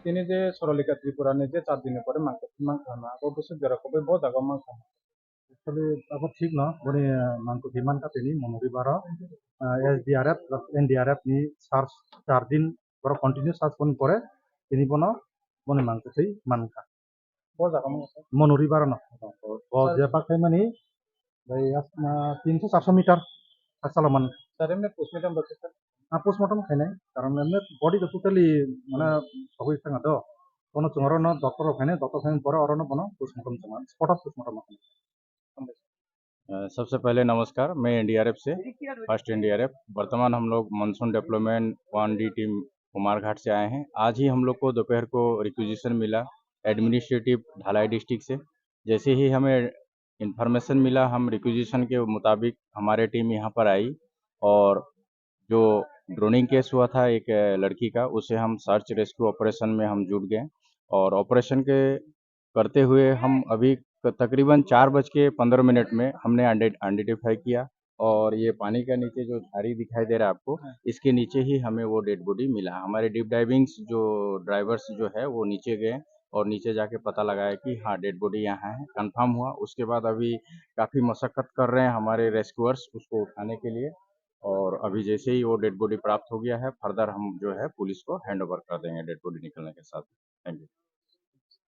তিনি যে সরলিকা ত্রিপুরানি যে 4 দিনের পরে মাংস খানা আগর বছর যেরকম বহু জায়গা মাংস Actually, ako ठीक न boni mangko himan ka tini monori bara SDRF plus NDRF ni search 4 दिन boro continue search pon pore tini bono boni mangko sei manka বহু জায়গা মাংস monori bara no bo je pakai mani dari 300-400 meter asal man sir এমনি post-mortem করতে sir postmortem khainai karon emne body to totally mana hoi sanga do kono chungaro no doctor khaine doctor khain pore orono bono postmortem chunga spot of postmortem सबसे पहले नमस्कार। मैं NDRF से first NDRF वर्तमान हम लोग monsoon development 1D team Kumarghat से आए हैं। आज ही हम लोग को दोपहर को रिक्विजिशन मिला एडमिनिस्ट्रेटिव ढालाई डिस्ट्रिक्ट से। जैसे ही हमें इंफॉर्मेशन मिला हम रिक्विजिशन के मुताबिक हमारे टीम यहाँ पर आई और जो ड्रोनिंग केस हुआ था एक लड़की का, उसे हम सर्च रेस्क्यू ऑपरेशन में हम जुट गए और ऑपरेशन के करते हुए हम अभी तकरीबन 4:15 में हमने आइडेंटिफाई किया और ये पानी का नीचे जो झाड़ी दिखाई दे रहा है आपको, इसके नीचे ही हमें वो डेड बॉडी मिला। हमारे डीप डाइविंग्स जो ड्राइवर्स जो है वो नीचे गए और नीचे जाके पता लगाया कि हाँ डेड बॉडी यहाँ है, कंफर्म हुआ। उसके बाद अभी काफ़ी मशक्क़त कर रहे हैं हमारे रेस्क्यूअर्स उसको उठाने के लिए और अभी जैसे ही वो डेड बॉडी प्राप्त हो गया है फर्दर हम जो है पुलिस को हैंड ओवर कर देंगे डेड बॉडी निकलने के साथ। Thank you.